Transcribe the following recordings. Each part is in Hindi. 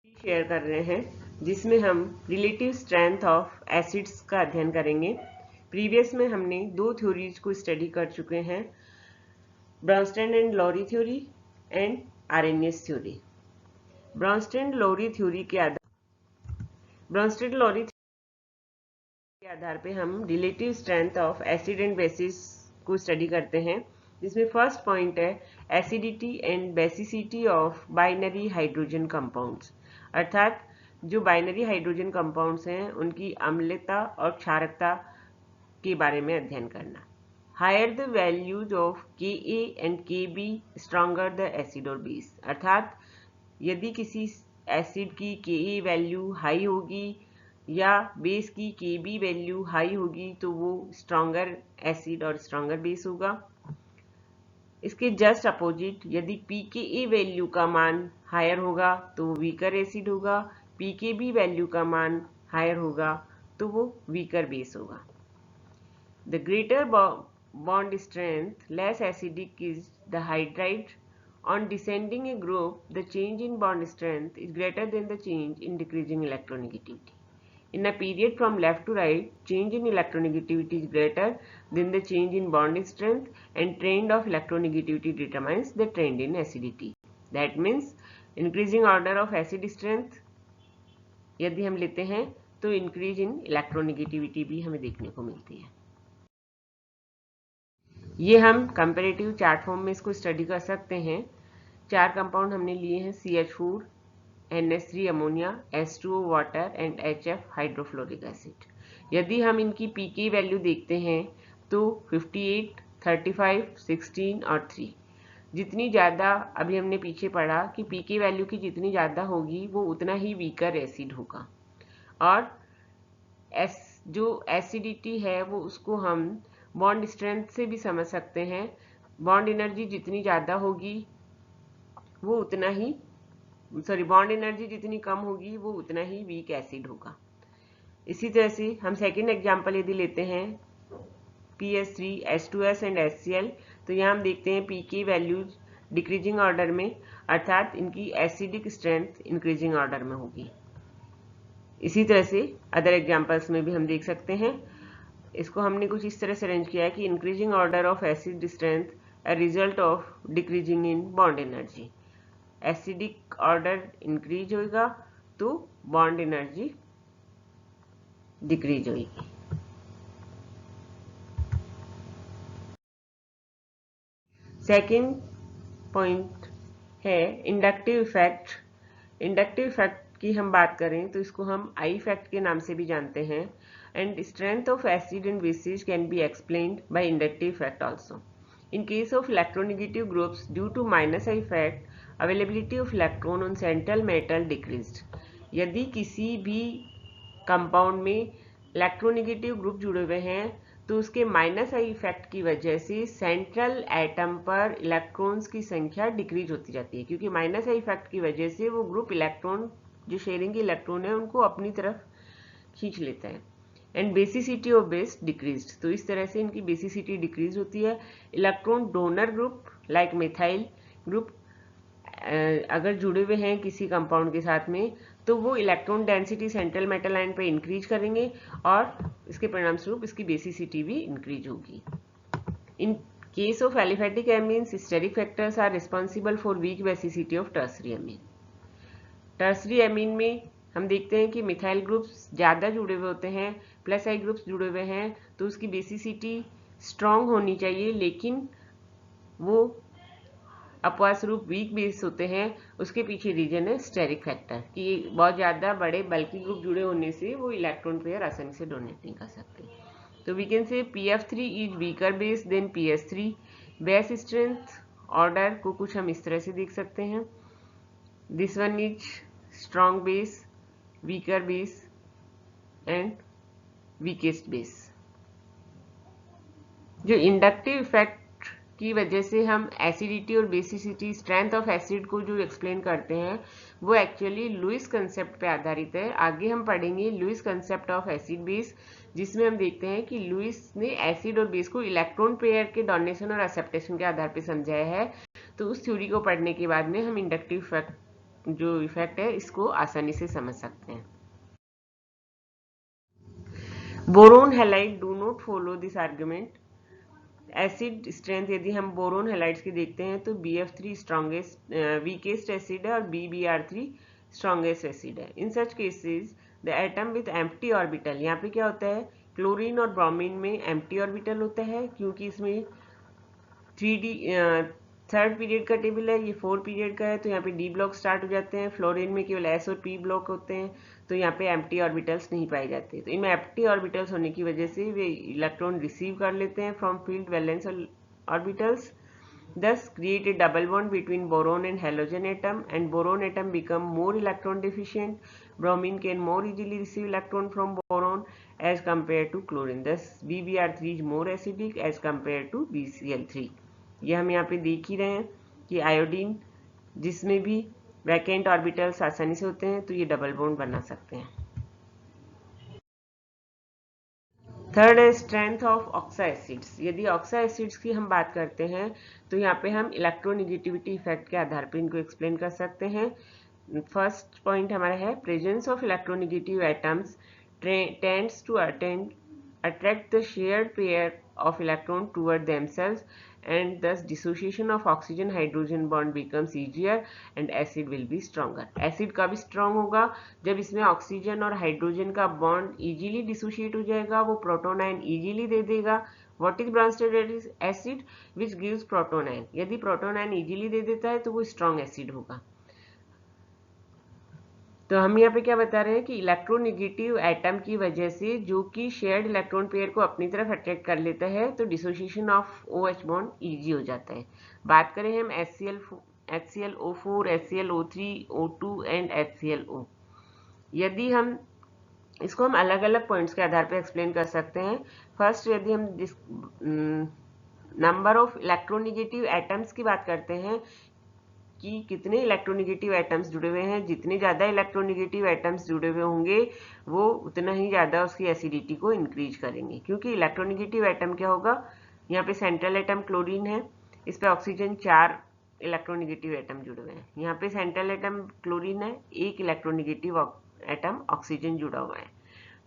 शेयर कर रहे हैं जिसमें हम रिलेटिव स्ट्रेंथ ऑफ एसिड्स का अध्ययन करेंगे। प्रीवियस में हमने दो थ्योरीज को स्टडी कर चुके हैं, Bronsted and Lowry theory and Arrhenius theory. Bronsted Lowry theory के आधार पे हम relative strength of acid and bases को स्टडी करते हैं, जिसमें फर्स्ट पॉइंट है acidity and basicity of binary hydrogen compounds, अर्थात जो बाइनरी हाइड्रोजन कंपाउंड्स हैं उनकी अम्लता और क्षारकता के बारे में अध्ययन करना। Higher the values of Ka and Kb stronger the acid और बेस, अर्थात यदि किसी एसिड की Ka वैल्यू हाई होगी या बेस की Kb वैल्यू हाई होगी तो वो स्ट्रॉन्गर एसिड और स्ट्रॉन्गर बेस होगा। इसके जस्ट अपोजिट यदि pKa वैल्यू का मान हायर होगा तो वो वीकर एसिड होगा, pKb वैल्यू का मान हायर होगा तो वो वीकर बेस होगा। The greater bond strength less acidic is the hydride. On descending a group, the change in bond strength is greater than the change in decreasing electronegativity. In a period from left to right, change in electronegativity is greater than the change in bond strength, and trend of electronegativity determines the trend in acidity. That means increasing order of acid strength यदि हम लेते हैं तो increase in electronegativity भी हमें देखने को मिलती है। ये हम कंपैरेटिव चार्ट फॉर्म में इसको स्टडी कर सकते हैं। चार कंपाउंड हमने लिए हैं, CH4, NH3 ammonia, H2O water and HF hydrofluoric acid. यदि हम इनकी pK वैल्यू देखते हैं तो 58, 35, 16 और 3। जितनी ज़्यादा, अभी हमने पीछे पढ़ा कि pK वैल्यू की जितनी ज़्यादा होगी वो उतना ही वीकर एसिड होगा, और जो एसिडिटी है वो उसको हम बॉन्ड स्ट्रेंथ से भी समझ सकते हैं। बॉन्ड एनर्जी जितनी ज़्यादा होगी वो उतना ही बॉन्ड एनर्जी जितनी कम होगी वो उतना ही वीक एसिड होगा। इसी तरह से हम सेकेंड एग्जांपल यदि लेते हैं PS3, H2S एंड HCl, तो यहाँ हम देखते हैं pK वैल्यूज डिक्रीजिंग ऑर्डर में, अर्थात इनकी एसिडिक स्ट्रेंथ इंक्रीजिंग ऑर्डर में होगी। इसी तरह से अदर एग्जांपल्स में भी हम देख सकते हैं। इसको हमने कुछ इस तरह से अरेंज किया है कि increasing order of acid strength a result of decreasing in bond energy. Acidic order increase होगा तो बॉन्ड एनर्जी डिक्रीज होगी। सेकेंड पॉइंट है इंडक्टिव इफेक्ट। इंडक्टिव इफेक्ट की हम बात करें तो इसको हम आई इफेक्ट के नाम से भी जानते हैं, and strength of acid and basis can be explained bye inductive effect also. In case of electronegative groups, due to minus I effect, availability of electron on central metal decreased. यदि किसी भी कंपाउंड में इलेक्ट्रोनेगेटिव ग्रुप जुड़े हुए हैं तो उसके माइनस आई इफेक्ट की वजह से सेंट्रल एटम पर इलेक्ट्रॉन्स की संख्या डिक्रीज होती जाती है, क्योंकि माइनस आई इफेक्ट की वजह से वो ग्रुप इलेक्ट्रॉन जो शेयरिंग के इलेक्ट्रॉन है उनको अपनी तरफ खींच लेता है। And basicity of base decreased, तो इस तरह से इनकी बेसिसिटी डिक्रीज होती है। Electron donor group like methyl group अगर जुड़े हुए हैं किसी कंपाउंड के साथ में तो वो electron density central metal line पे इंक्रीज करेंगे और इसके परिणाम स्वरूप इसकी बेसिसिटी भी इंक्रीज होगी। In case of aliphatic amines, steric factors are responsible for weak basicity of tertiary amine. Tertiary amine में हम देखते हैं कि मिथाइल ग्रुप्स ज़्यादा जुड़े हुए होते हैं, प्लस आई ग्रुप्स जुड़े हुए हैं, तो उसकी बेसिसिटी स्ट्रॉन्ग होनी चाहिए, लेकिन वो अपवाद स्वरूप वीक बेस होते हैं। उसके पीछे रीजन है स्टेरिक फैक्टर, कि बहुत ज़्यादा बड़े बल्कि ग्रुप जुड़े होने से वो इलेक्ट्रॉन पेयर आसानी से डोनेट नहीं कर सकते। तो we can say PF3 is weaker base than PS3। Base strength order को कुछ हम इस तरह से देख सकते हैं, this one is strong base, weaker base and weakest base। जो इंडक्टिव इफेक्ट की वजह से हम एसिडिटी और बेसिसिटी, स्ट्रेंथ ऑफ एसिड को जो एक्सप्लेन करते हैं वो एक्चुअली लुईस कंसेप्ट पे आधारित है। आगे हम पढ़ेंगे Lewis concept of acid base, जिसमें हम देखते हैं कि लुईस ने एसिड और बेस को इलेक्ट्रॉन पेयर के डोनेशन और एक्सेप्टेशन के आधार पर समझाया है। तो उस थ्योरी को पढ़ने के बाद में हम इंडक्टिव इफेक्ट जो इफेक्ट है इसको आसानी से समझ सकते हैं। Boron halide do not follow this argument. Acid strength यदि हम बोरोन हैलाइड्स की देखते हैं तो BF3 स्ट्रॉन्गेस्ट वीकेस्ट एसिड है और BBr3 स्ट्रॉन्गेस्ट एसिड है। In such cases the atom with empty orbital, यहाँ पे क्या होता है, क्लोरीन और ब्रोमीन में एम्प्टी ऑर्बिटल होता है क्योंकि इसमें 3D थर्ड पीरियड का टेबल है, ये 4 पीरियड का है, तो यहाँ पे D ब्लॉक स्टार्ट हो जाते हैं। फ्लोरीन में केवल S और P ब्लॉक होते हैं, तो यहाँ पे एम्प्टी ऑर्बिटल्स नहीं पाए जाते। तो इनमें एम्प्टी ऑर्बिटल्स होने की वजह से वे इलेक्ट्रॉन रिसीव कर लेते हैं from field valence orbitals, thus create a double bond between boron and halogen atom, and boron atom become more electron deficient. Bromine can more easily receive electron from boron as compared to chlorine, thus BBr3 is more acidic as compared to BCl3। ये हम यहाँ पे देख ही रहे हैं कि आयोडीन जिसमें भी वैकेंट ऑर्बिटल्स आसानी से होते हैं तो ये डबल बॉन्ड बना सकते हैं। थर्ड है स्ट्रेंथ ऑफ ऑक्सा एसिड्स। यदि ऑक्सा एसिड्स की हम बात करते हैं तो यहाँ पे हम इलेक्ट्रोनिगेटिविटी इफेक्ट के आधार पर इनको एक्सप्लेन कर सकते हैं। फर्स्ट पॉइंट हमारा है presence of electronegative atoms tends to attract the shared pair of electron toward themselves, and thus dissociation of oxygen hydrogen bond becomes easier and acid will be stronger। Acid का भी स्ट्रॉन्ग होगा जब इसमें ऑक्सीजन और हाइड्रोजन का बॉन्ड इजीली डिसोशिएट हो जाएगा, वो प्रोटॉन आयन इजीली दे देगा। What is Brønsted acid? Which gives proton ion. यदि प्रोटॉन आयन इजीली दे देता है तो वो स्ट्रॉन्ग एसिड होगा। तो हम यहाँ पे क्या बता रहे हैं कि इलेक्ट्रोनिगेटिव एटम की वजह से जो कि शेयर्ड इलेक्ट्रॉन पेयर को अपनी तरफ अट्रैक्ट कर लेता है तो dissociation of OH bond easy हो जाता है। बात करें हम HClO4, HClO3, O2 and HClO। यदि हम इसको हम अलग अलग पॉइंट्स के आधार पर एक्सप्लेन कर सकते हैं। फर्स्ट, यदि हम नंबर ऑफ इलेक्ट्रोनिगेटिव एटम्स की बात करते हैं कि कितने इलेक्ट्रोनिगेटिव एटम्स जुड़े हुए हैं, जितने ज़्यादा इलेक्ट्रोनिगेटिव एटम्स जुड़े हुए होंगे वो उतना ही ज़्यादा उसकी एसिडिटी को इंक्रीज करेंगे। क्योंकि इलेक्ट्रोनिगेटिव एटम क्या होगा, यहाँ पे सेंट्रल एटम क्लोरीन है, इस पे ऑक्सीजन 4 इलेक्ट्रोनिगेटिव एटम जुड़े हुए हैं। यहाँ पे सेंट्रल एटम क्लोरीन है, 1 इलेक्ट्रोनिगेटिव एटम ऑक्सीजन जुड़ा हुआ है।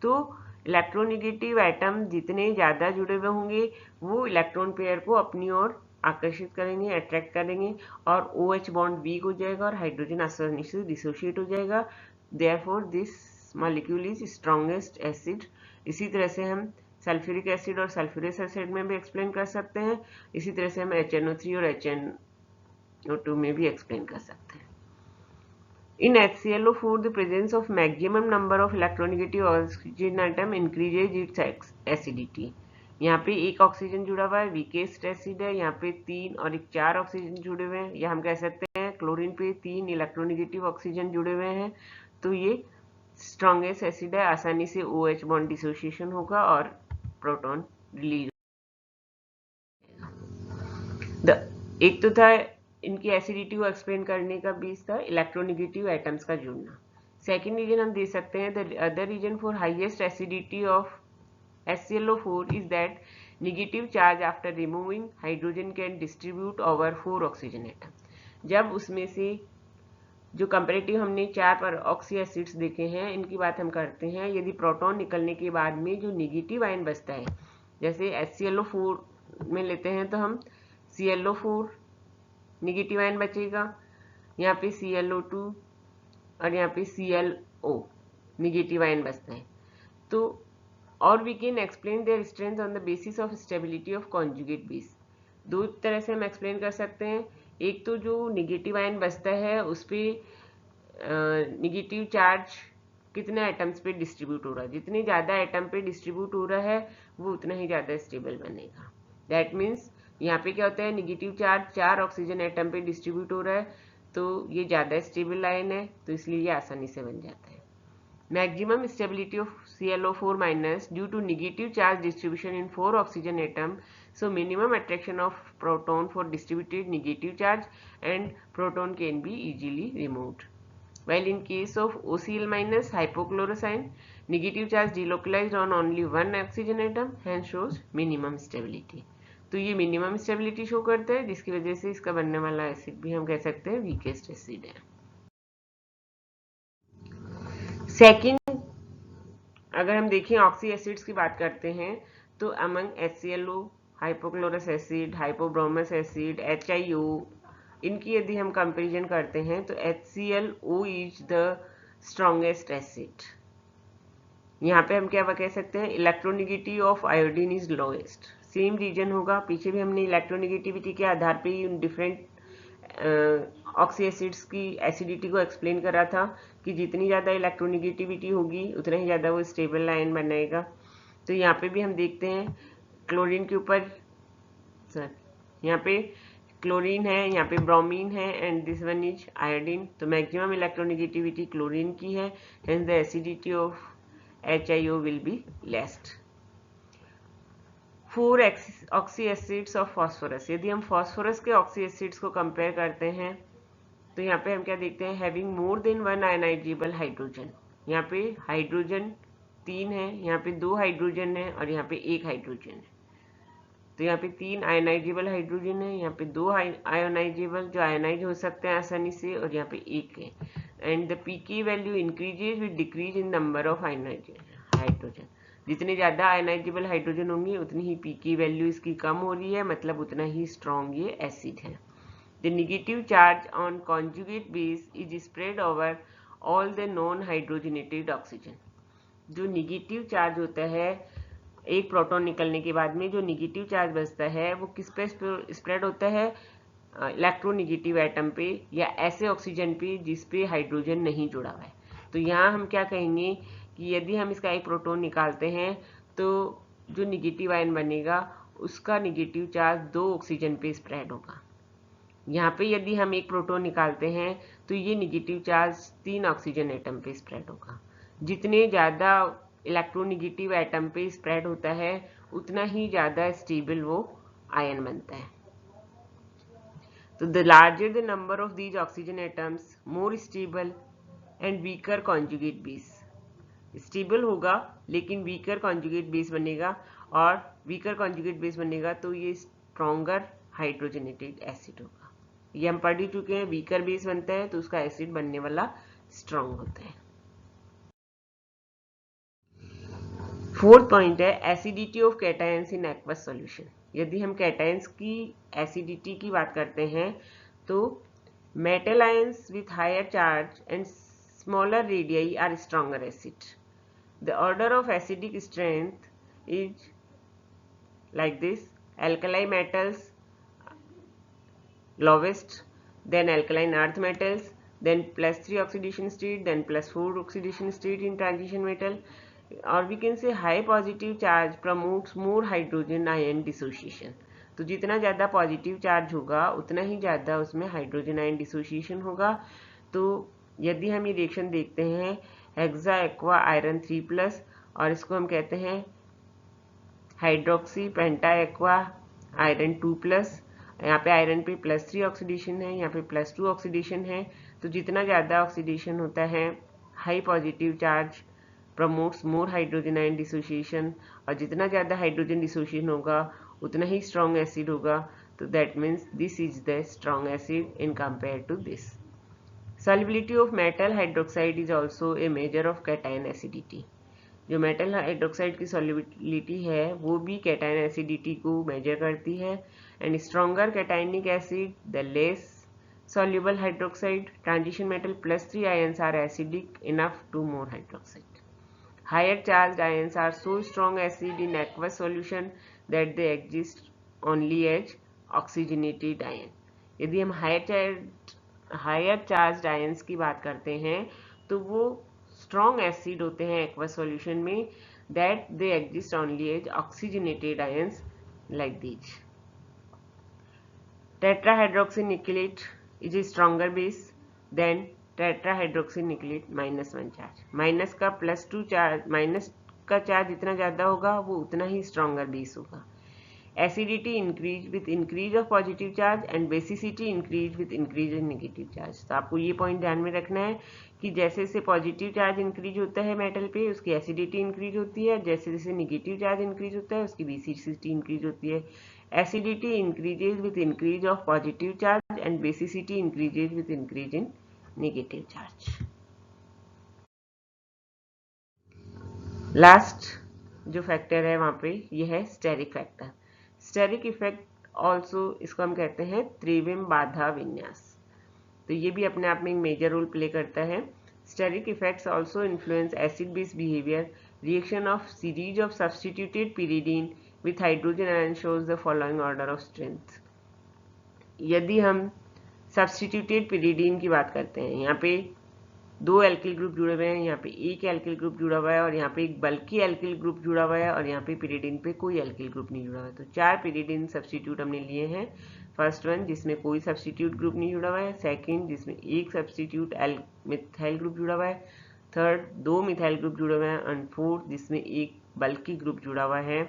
तो इलेक्ट्रोनिगेटिव एटम जितने ज़्यादा जुड़े हुए होंगे वो इलेक्ट्रॉन पेयर को अपनी ओर आकर्षित करेंगे, अट्रैक्ट करेंगे, और OH बॉन्ड वीक हो जाएगा और हाइड्रोजन आसानी से डिसोशिएट हो जाएगा। Therefore this molecule is strongest acid. इसी तरह से हम सल्फ्यूरिक एसिड और सल्फ्यूरस एसिड में भी एक्सप्लेन कर सकते हैं। इसी तरह से हम HNO3 और HNO2 में भी एक्सप्लेन कर सकते हैं। In HClO4, the presence of maximum number of electronegative oxygen atom increases its acidity। यहाँ पे 1 ऑक्सीजन जुड़ा हुआ है, वीकेस्ट एसिड है। यहाँ पे 3 और 4 ऑक्सीजन जुड़े हुए हैं, या हम कह सकते हैं क्लोरीन पे 3 इलेक्ट्रोनिगेटिव ऑक्सीजन जुड़े हुए हैं, तो ये स्ट्रॉन्गेस्ट एसिड है। आसानी से OH बॉन्ड डिसोसिएशन होगा और प्रोटॉन रिलीज। एक तो था इनकी एसिडिटी को एक्सप्लेन करने का बीच था इलेक्ट्रोनिगेटिव एटम्स का जुड़ना। सेकेंड रीजन हम दे सकते हैं, the other reason for highest acidity of HClO4 is that negative charge after removing hydrogen can distribute over 4 oxygen atom। जब उसमें से जो कंपेरेटिव हमने 4 पर ऑक्सी एसिड्स देखे हैं, इनकी बात हम करते हैं, यदि प्रोटॉन निकलने के बाद में जो नेगेटिव आयन बचता है, जैसे HClO4 में लेते हैं तो हम ClO4 नेगेटिव आयन बचेगा, यहाँ पे ClO2 और यहाँ पे ClO नेगेटिव आयन बचता है। तो और we can explain their strength on the basis of stability of conjugate base. दो तरह से हम एक्सप्लेन कर सकते हैं। एक तो जो नेगेटिव आयन बचता है उस पर नेगेटिव चार्ज कितने एटम्स पे डिस्ट्रीब्यूट हो रहा है, जितने ज़्यादा एटम पे डिस्ट्रीब्यूट हो रहा है वो उतना ही ज़्यादा स्टेबल बनेगा। दैट मीन्स यहाँ पे क्या होता है, नेगेटिव चार्ज 4 ऑक्सीजन एटम पे डिस्ट्रीब्यूट हो रहा है तो ये ज़्यादा स्टेबल आयन है, तो इसलिए ये आसानी से बन जाता है। Maximum stability of ClO4 minus due to negative charge distribution in 4 oxygen atom, so minimum attraction of proton for distributed negative charge and proton can be easily removed, while in case of OCl minus hypochlorous ion, negative charge delocalized on only one oxygen atom hence shows minimum stability। तो ये मिनिमम स्टेबिलिटी शो करता है जिसकी वजह से इसका बनने वाला एसिड भी हम कह सकते हैं वीकेस्ट एसिड है। सेकंड, अगर हम देखें ऑक्सी एसिड्स की बात करते हैं तो among HClO, hypochlorous acid, hypobromous acid, HIO, इनकी यदि हम कंपैरिजन करते हैं तो HClO is the strongest acid. यहाँ पे हम क्या कह सकते हैं, electronegativity of iodine is lowest. Same reason होगा, पीछे भी हमने इलेक्ट्रोनिगेटिविटी के आधार पे ही डिफरेंट ऑक्सी एसिड्स की एसिडिटी को एक्सप्लेन करा था कि जितनी ज़्यादा इलेक्ट्रोनिगेटिविटी होगी उतना ही ज़्यादा वो स्टेबल आयन बनाएगा। तो यहाँ पे भी हम देखते हैं क्लोरीन के ऊपर, सर यहाँ पे क्लोरीन है, यहाँ पे ब्रोमीन है and this one is iodine. तो मैक्सिमम इलेक्ट्रोनिगेटिविटी क्लोरीन की है, hence the acidity of HIO will be less. 4 oxy acids of phosphorus, यदि हम फॉस्फोरस के ऑक्सी एसिड्स को कंपेयर करते हैं तो यहाँ पे हम क्या देखते हैं, having more than 1 ionizable hydrogen. यहाँ पे हाइड्रोजन 3 है, यहाँ पे 2 हाइड्रोजन है और यहाँ पे 1 हाइड्रोजन है। तो यहाँ पे 3 आयनाइजेबल हाइड्रोजन है, यहाँ पे 2 आयोनाइजेबल जो आयोनाइज हो सकते हैं आसानी से, और यहाँ पे 1 है। And the pK value increases with decrease in number of hydrogen. जितने ज़्यादा आयोनाइजेबल हाइड्रोजन होंगे उतनी ही pK वैल्यू इसकी कम हो रही है, मतलब उतना ही स्ट्रॉन्ग ये एसिड है। The negative charge on conjugate base is spread over all the non hydrogenated oxygen. जो नेगेटिव चार्ज होता है एक प्रोटॉन निकलने के बाद में, जो नेगेटिव चार्ज बचता है वो किस पे स्प्रेड होता है, इलेक्ट्रोनेगेटिव एटम पे या ऐसे ऑक्सीजन पे जिस पे हाइड्रोजन नहीं जुड़ा हुआ है। तो यहाँ हम क्या कहेंगे कि यदि हम इसका एक प्रोटॉन निकालते हैं तो जो नेगेटिव आयन बनेगा उसका नेगेटिव चार्ज 2 ऑक्सीजन पे स्प्रेड होगा। यहाँ पे यदि हम एक प्रोटॉन निकालते हैं तो ये नेगेटिव चार्ज 3 ऑक्सीजन एटम पे स्प्रेड होगा। जितने ज़्यादा इलेक्ट्रोनेगेटिव एटम पे स्प्रेड होता है उतना ही ज़्यादा स्टेबल वो आयन बनता है। तो the larger the number of these oxygen atoms more stable and weaker conjugate base. Stable होगा लेकिन वीकर कॉन्जुगेट बेस बनेगा, और वीकर कॉन्जुगेट बेस बनेगा तो ये स्ट्रॉन्गर हाइड्रोजनेटेड एसिड होगा। ये हम पढ़ ही चुके हैं, वीकर बेस बनता है तो उसका एसिड बनने वाला स्ट्रॉन्ग होता है। फोर्थ पॉइंट है acidity of cations in aqueous solution. यदि हम कैटायंस की एसिडिटी की बात करते हैं तो metal ions with higher charge and smaller radii are stronger acid. The order of acidic strength is like this: alkali metals lowest, then alkaline earth metals, then +3 oxidation state, then +4 oxidation state in transition metal, or we can say high positive charge promotes more hydrogen ion dissociation। तो जितना ज़्यादा पॉजिटिव चार्ज होगा उतना ही ज़्यादा उसमें हाइड्रोजन आयन डिसोसिएशन होगा। तो यदि हम ये रिएक्शन देखते हैं हेक्सा एक्वा आयरन 3+, और इसको हम कहते हैं हाइड्रोक्सी पेंटा एक्वा आयरन 2+, यहाँ पे आयरन पे +3 ऑक्सीडेशन है, यहाँ पे +2 ऑक्सीडेशन है। तो जितना ज़्यादा ऑक्सीडेशन होता है high positive charge promotes more hydrogen ion dissociation, और जितना ज़्यादा हाइड्रोजन डिसोसिएशन होगा उतना ही स्ट्रॉन्ग एसिड होगा। तो that means this is the strong acid in compare to this. Solubility of metal hydroxide is also a measure of cation acidity. जो मेटल हाइड्रोक्साइड की सॉल्युबिलिटी है वो भी कैटायन एसिडिटी को मेजर करती है। And stronger cationic acid the less soluble hydroxide transition metal +3 ions are acidic enough to more hydroxide. Higher charged ions are so strong acid in aqueous solution that they exist only as oxygenated ion. यदि हम हायर चार्ज्ड आयंस की बात करते हैं तो वो स्ट्रॉन्ग एसिड होते हैं एक्वस सॉल्यूशन में, that they exist only as oxygenated ions like these. Tetrahydroxynickelate is a stronger base than tetrahydroxynickelate -1 charge. Minus का +2 चार्ज, माइनस का चार्ज जितना ज़्यादा होगा वो उतना ही स्ट्रॉन्गर बेस होगा। Acidity increase with increase of positive charge and basicity increase with increase in negative charge. तो आपको ये पॉइंट ध्यान में रखना है कि जैसे जैसे पॉजिटिव चार्ज इंक्रीज होता है मेटल पे उसकी एसिडिटी इंक्रीज होती है, जैसे जैसे नेगेटिव चार्ज इंक्रीज होता है उसकी बेसिसिटी इंक्रीज होती है। Acidity increases with increase of positive charge and basicity increases with increase in negative charge. Last जो फैक्टर है वहां पे ये है steric factor. Steric effect also, इसको हम कहते हैं त्रिविम बाधा विन्यास, तो ये भी अपने आप में एक मेजर रोल प्ले करता है। Steric effects also influence acid base behaviour. Reaction of series of substituted pyridine with hydrogen ion shows the following order of strength। यदि हम सब्सटीट्यूटेड pyridine की बात करते हैं, यहाँ पे 2 एल्किल ग्रुप जुड़े हुए हैं, यहाँ पे एक एल्किल ग्रुप जुड़ा हुआ है और यहाँ पे एक बल्कि एल्किल ग्रुप जुड़ा हुआ है और यहाँ पे pyridine पे कोई एल्किल ग्रुप नहीं जुड़ा हुआ है। तो 4 pyridine सब्सटीट्यूट हमने लिए हैं। फर्स्ट वन जिसमें कोई सब्सटीट्यूट ग्रुप नहीं जुड़ा हुआ है, सेकंड जिसमें एक सब्सटीट्यूट मिथाइल ग्रुप जुड़ा हुआ है, थर्ड 2 मिथाइल ग्रुप जुड़े हुए हैं एंड फोर्थ जिसमें एक बल्कि ग्रुप जुड़ा हुआ है।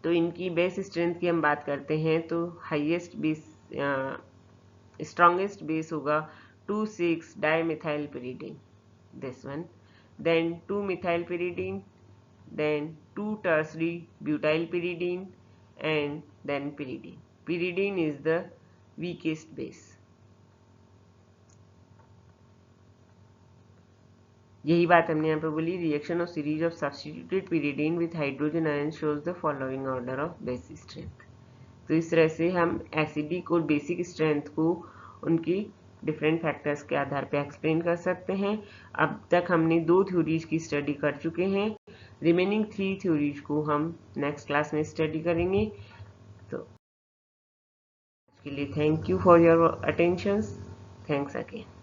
तो इनकी बेस स्ट्रेंथ की हम बात करते हैं तो हाईएस्ट बेस स्ट्रॉन्गेस्ट बेस होगा 2,6 dimethyl pyridine, this one, then 2 methyl pyridine, then 2 tertiary butyl pyridine and then pyridine. Pyridine is the weakest base। यही बात हमने यहाँ पे बोली, reaction of series of substituted pyridine with hydrogen ion shows the following order of base strength. तो इस तरह से हम एसिडिक और बेसिक स्ट्रेंथ को उनकी डिफरेंट फैक्टर्स के आधार पे एक्सप्लेन कर सकते हैं। अब तक हमने 2 थ्योरीज की स्टडी कर चुके हैं, रिमेनिंग 3 थ्योरीज को हम नेक्स्ट क्लास में स्टडी करेंगे। तो इसके लिए thank you for your attention, thanks again.